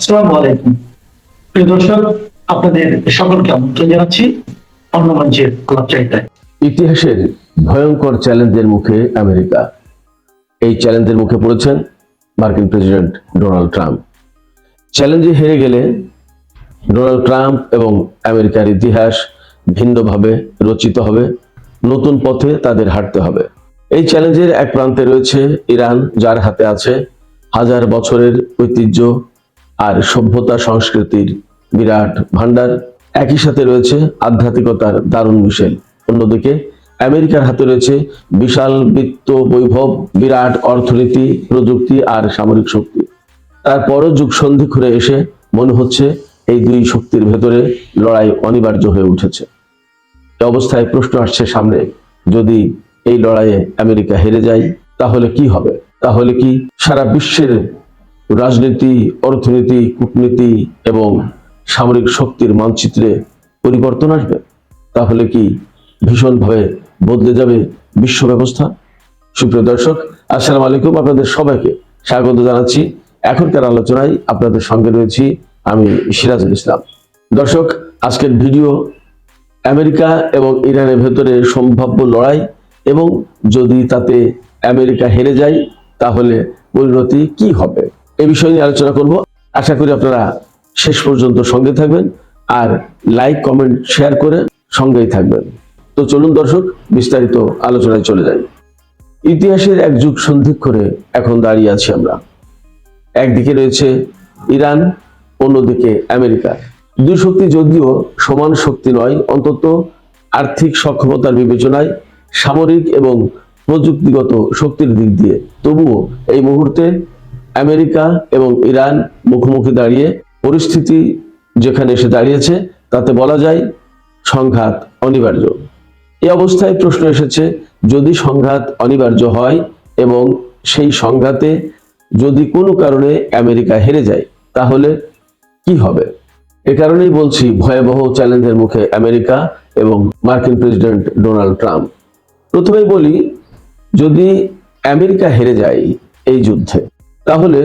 আসসালামু আলাইকুম প্রিয় দর্শক, আপনাদের সকলকে আমন্ত্রণ জানাচ্ছি অন্য মঞ্চের আলাপচারিতায়। ইতিহাসের ভয়ঙ্কর চ্যালেঞ্জের মুখে আমেরিকা। এই চ্যালেঞ্জের মুখে পড়েছেন মার্কিন প্রেসিডেন্ট ডোনাল্ড ট্রাম্প। চ্যালেঞ্জে হেরে গেলে ডোনাল্ড ট্রাম্প এবং আমেরিকার ইতিহাস ভিন্নভাবে রচিত হবে, নতুন পথে তাদের হাঁটতে হবে। এই চ্যালেঞ্জের এক প্রান্তে রয়েছে ইরান, যার হাতে আছে হাজার বছরের ঐতিহ্য আর সভ্যতা সংস্কৃতির বিরাট ভান্ডার। একই সাথে রয়েছে আধ্যাত্মিকতার দারুণ মিশেল। অন্যদিকে আমেরিকার হাতে রয়েছে বিশাল বিত্ত বৈভব, বিরাট অর্থনীতি, প্রযুক্তি আর সামরিক শক্তি। তারপরও যুগ সন্ধি ঘুরে এসে মনে হচ্ছে এই দুই শক্তির ভেতরে লড়াই অনিবার্য হয়ে উঠেছে। এই অবস্থায় প্রশ্ন আসছে সামনে, যদি এই লড়াইয়ে আমেরিকা হেরে যায় তাহলে কি হবে? তাহলে কি সারা বিশ্বের রাজনীতি, অর্থনীতি, কূটনীতি এবং সামরিক শক্তির মানচিত্রে পরিবর্তন আসবে? তাহলে কি ভীষণভাবে বদলে যাবে বিশ্ব ব্যবস্থা? সুপ্রিয় দর্শক, আসসালামু আলাইকুম, আপনাদের সবাইকে স্বাগত জানাচ্ছি। এখনকার আলোচনায় আপনাদের সঙ্গে রয়েছি আমি সিরাজুল ইসলাম। দর্শক, আজকের ভিডিও আমেরিকা এবং ইরানের ভেতরে সম্ভাব্য লড়াই এবং যদি তাতে আমেরিকা হেরে যায় তাহলে পরিণতি কি হবে, এ বিষয় নিয়ে আলোচনা করব। আশা করি আপনারা শেষ পর্যন্ত সঙ্গে থাকবেন আর লাইক, কমেন্ট, শেয়ার করে সঙ্গেই থাকবেন। তো চলুন দর্শক, বিস্তারিত আলোচনায় চলে যাই। ইতিহাসের এক যুগ সন্ধিক্ষণে এখন দাঁড়িয়ে আছি আমরা। একদিকে রয়েছে ইরান, অন্যদিকে আমেরিকা। দুই শক্তি যদিও সমান শক্তি নয়, অন্তত আর্থিক সক্ষমতার বিবেচনায়, সামরিক এবং প্রযুক্তিগত শক্তির দিক দিয়ে তবুও এই মুহূর্তে আমেরিকা এবং ইরান মুখোমুখি দাঁড়িয়ে পরিস্থিতি যেখানে এসে দাঁড়িয়েছে তাতে বলা যায় সংঘাত অনিবার্য। এই অবস্থায় প্রশ্ন এসেছে, যদি সংঘাত অনিবার্য হয় এবং সেই সংঘাতে যদি কোনো কারণে আমেরিকা হেরে যায় তাহলে কি হবে? এ কারণেই বলছি ভয়াবহ চ্যালেঞ্জের মুখে আমেরিকা এবং মার্কিন প্রেসিডেন্ট ডোনাল্ড ট্রাম্প। প্রথমেই বলি, যদি আমেরিকা হেরে যায় এই যুদ্ধে তাহলে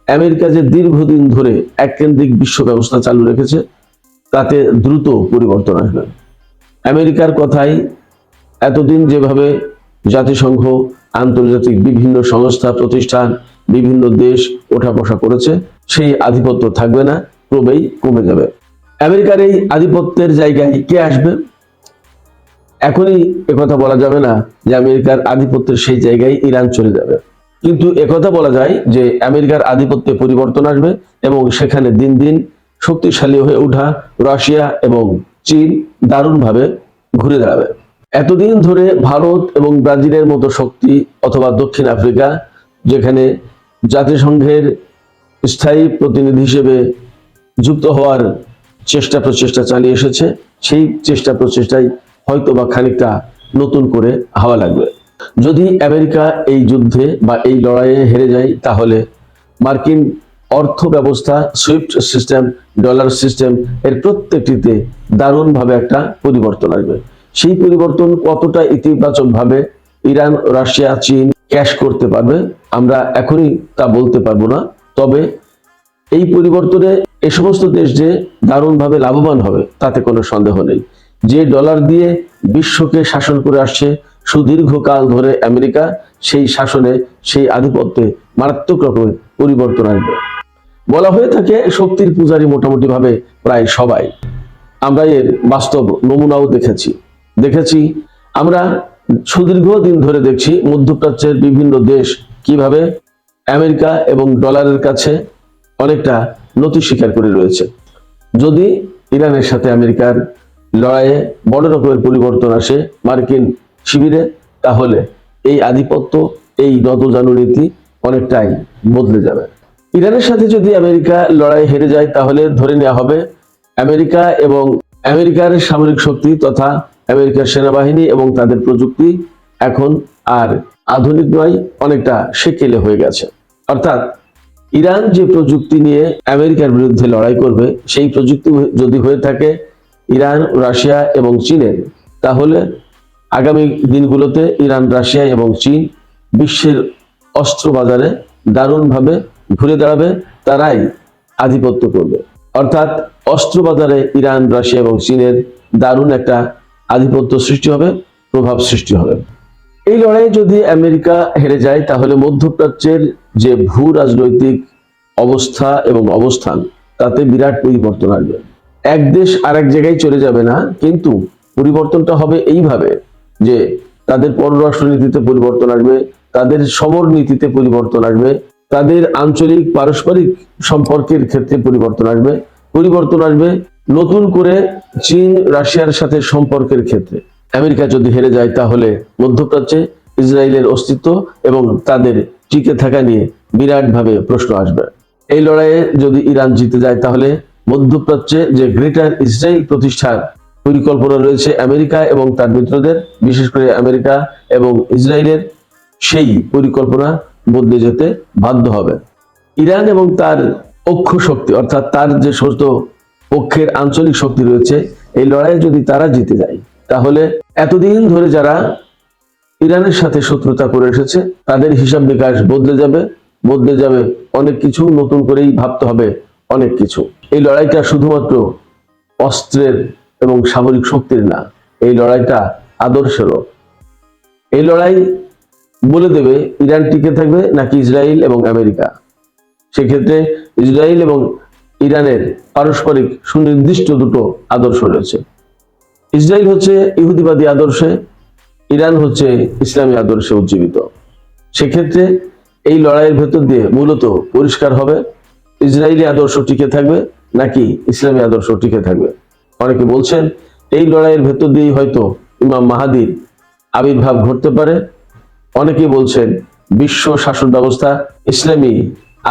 আমেরিকা যে দীর্ঘদিন ধরে এককেন্দ্রিক বিশ্ব ব্যবস্থা চালু রেখেছে তাতে দ্রুত পরিবর্তন আসবে। আমেরিকার কথাই এতদিন যেভাবে জাতিসংঘ, আন্তর্জাতিক বিভিন্ন সংস্থা, প্রতিষ্ঠান, বিভিন্ন দেশ ওঠা বসা করেছে, সেই আধিপত্য থাকবে না, ক্রমেই কমে যাবে। আমেরিকার এই আধিপত্যের জায়গায় কে আসবে? এখনই একথা বলা যাবে না যে আমেরিকার আধিপত্যের সেই জায়গায় ইরান চলে যাবে, কিন্তু একথা বলা যায় যে আমেরিকার আধিপত্যে পরিবর্তন আসবে এবং সেখানে দিন দিন শক্তিশালী হয়ে ওঠা রাশিয়া এবং চীন দারুণভাবে ঘুরে দাঁড়াবে। এতদিন ধরে ভারত এবং ব্রাজিলের মতো শক্তি অথবা দক্ষিণ আফ্রিকা, যেখানে জাতিসংঘের স্থায়ী প্রতিনিধি হিসেবে যুক্ত হওয়ার প্রচেষ্টা চালিয়ে এসেছে, সেই প্রচেষ্টায় হয়তো বা খানিকটা নতুন করে হাওয়া লাগবে। যদি আমেরিকা এই যুদ্ধে বা এই লড়াইয়ে হেরে যায় তাহলে মার্কিন অর্থ ব্যবস্থা, সুইফট সিস্টেম, ডলার সিস্টেম এর প্রত্যেকটিতে দারুণভাবে একটা পরিবর্তন আসবে। সেই পরিবর্তন কতটা ইতিবাচক ভাবে ইরান, রাশিয়া, চীন ক্যাশ করতে পারবে আমরা এখনই তা বলতে পারবো না, তবে এই পরিবর্তনে এই সমস্ত দেশ যে দারুণভাবে লাভবান হবে তাতে কোনো সন্দেহ নেই। যে ডলার দিয়ে বিশ্বকে শাসন করে আসছে সুদীর্ঘকাল ধরে আমেরিকা, সেই শাসনে, সেই আধিপত্যে মারাত্মক রকমের পরিবর্তন আসবে। বলা হয়ে থাকে শক্তির পূজারী মোটামুটি ভাবে প্রায় সবাই। আমরা এর বাস্তব নমুনাও দেখেছি। আমরা সুদীর্ঘ দিন ধরে দেখছি মধ্যপ্রাচ্যের বিভিন্ন দেশ কিভাবে আমেরিকা এবং ডলারের কাছে অনেকটা নতি স্বীকার করে রয়েছে। যদি ইরানের সাথে আমেরিকার লড়াইয়ে বড় রকমের পরিবর্তন আসে মার্কিন শিবিরে, তাহলে এই আধিপত্য, এই নতজানু নীতি অনেকটাই বদলে যাবে। ইরানের সাথে যদি আমেরিকা লড়াই হেরে যায় তাহলে ধরে নেওয়া হবে আমেরিকা এবং আমেরিকার সামরিক শক্তি তথা আমেরিকার সেনাবাহিনী এবং তাদের প্রযুক্তি এখন আর আধুনিক নয়, অনেকটা সেকেলে হয়ে গেছে। অর্থাৎ ইরান যে প্রযুক্তি নিয়ে আমেরিকার বিরুদ্ধে লড়াই করবে, সেই প্রযুক্তি যদি হয়ে থাকে ইরান, রাশিয়া এবং চীনের, তাহলে আগামী দিনগুলোতে ইরান, রাশিয়া এবং চীন বিশ্বের অস্ত্র বাজারে দারুণভাবে ঘুরে দাঁড়াবে। তারাই আধিপত্য করবে। অর্থাৎ অস্ত্র বাজারে ইরান, রাশিয়া এবং চীনের দারুণ একটা আধিপত্য সৃষ্টি হবে, প্রভাব সৃষ্টি হবে। এই লড়াইয়ে যদি আমেরিকা হেরে যায় তাহলে মধ্যপ্রাচ্যের যে ভূ রাজনৈতিক অবস্থা এবং অবস্থান তাতে বিরাট পরিবর্তন আসবে। এক দেশ আরেক জায়গায় চলে যাবে না, কিন্তু পরিবর্তনটা হবে এইভাবে যে তাদের পররাষ্ট্র নীতিতে পরিবর্তন আসবে, তাদের সমর নীতিতে পরিবর্তন আসবে, তাদের আঞ্চলিক পারস্পরিক সম্পর্কের ক্ষেত্রে পরিবর্তন আসবে, পরিবর্তন আসবে নতুন করে চীন রাশিয়ার সাথে সম্পর্কের ক্ষেত্রে। আমেরিকা যদি হেরে যায় তাহলে মধ্যপ্রাচ্যে ইসরায়েলের অস্তিত্ব এবং তাদের টিকে থাকা নিয়ে বিরাটভাবে প্রশ্ন আসবে। এই লড়াইয়ে যদি ইরান জিতে যায় তাহলে মধ্যপ্রাচ্যে যে গ্রেটার ইসরায়েল প্রতিষ্ঠার পরিকল্পনা রয়েছে আমেরিকা এবং তার মিত্রদের, বিশেষ করে আমেরিকা এবং ইসরায়েলের, সেই পরিকল্পনা বদলে যেতে বাধ্য হবে। ইরান এবং তার অক্ষ শক্তি অর্থাৎ তার যে সমস্ত পক্ষের আঞ্চলিক শক্তি রয়েছে, এই লড়াইয়ে যদি তারা জিতে যায় তাহলে এতদিন ধরে যারা ইরানের সাথে শত্রুতা করে এসেছে তাদের হিসাব নিকাশ বদলে যাবে অনেক কিছু, নতুন করেই ভাবতে হবে অনেক কিছু। এই লড়াইটা শুধুমাত্র অস্ত্রের এবং সামরিক শক্তির না, এই লড়াইটা আদর্শেরও। এই লড়াই বলে দেবে ইরান টিকে থাকবে নাকি ইসরায়েল এবং আমেরিকা। সেক্ষেত্রে ইসরায়েল এবং ইরানের পারস্পরিক সুনির্দিষ্ট দুটো আদর্শ রয়েছে। ইসরায়েল হচ্ছে ইহুদিবাদী আদর্শে, ইরান হচ্ছে ইসলামী আদর্শে উজ্জীবিত। সেক্ষেত্রে এই লড়াইয়ের ভেতর দিয়ে মূলত পরিষ্কার হবে ইসরায়েলি আদর্শ টিকে থাকবে নাকি ইসলামী আদর্শ টিকে থাকবে। অনেকে বলছেন এই লড়াইয়ের ভেতর দিয়েই হয়তো ইমাম মাহাদির আবির্ভাব ঘটতে পারে। অনেকে বলছেন বিশ্ব শাসন ব্যবস্থা ইসলামী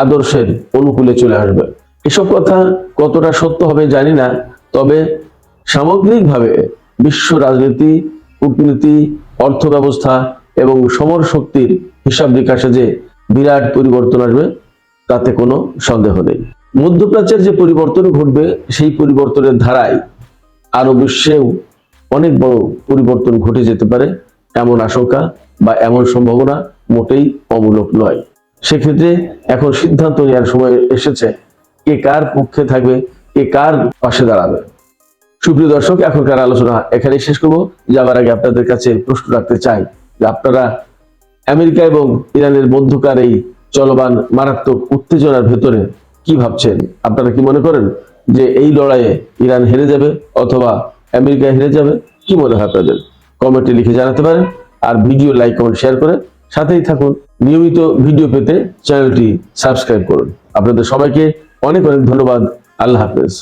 আদর্শের অনুকূলে চলে আসবে। এসব কথা কতটা সত্য হবে জানি না, তবে সামগ্রিকভাবে বিশ্ব রাজনীতি, কূটনীতি, অর্থ ব্যবস্থা এবং সমর শক্তির হিসাব নিকাশে যে বিরাট পরিবর্তন আসবে তাতে কোনো সন্দেহ নেই। মধ্যপ্রাচ্যের যে পরিবর্তন ঘটবে সেই পরিবর্তনের ধারায় আরো বিশ্বেও অনেক বড় পরিবর্তন ঘটে যেতে পারে, এমন আশঙ্কা বা এমন সম্ভাবনা মোটেই অমূলক নয়। সেক্ষেত্রে এখন সিদ্ধান্ত নেওয়ার সময় এসেছে কে কার পক্ষে থাকবে, কে কার পাশে দাঁড়াবে। সুপ্রিয় দর্শক, এখনকার আলোচনা এখানেই শেষ করব। যাবার আগে আপনাদের কাছে প্রশ্ন রাখতে চাই যে আপনারা আমেরিকা এবং ইরানের মধ্যকার এই চলমান মারাত্মক উত্তেজনার ভেতরে কি ভাবছেন? আপনারা কি মনে করেন যে এই লড়াইয়ে ইরান হেরে যাবে অথবা আমেরিকা হেরে যাবে? কি মনে হয় আপনাদের? কমেন্টে লিখে জানাতে পারেন। আর ভিডিও লাইক, কমেন্ট, শেয়ার করে সাথেই থাকুন। নিয়মিত ভিডিও পেতে চ্যানেলটি সাবস্ক্রাইব করুন। আপনাদের সবাইকে অনেক অনেক ধন্যবাদ। আল্লাহ হাফেজ।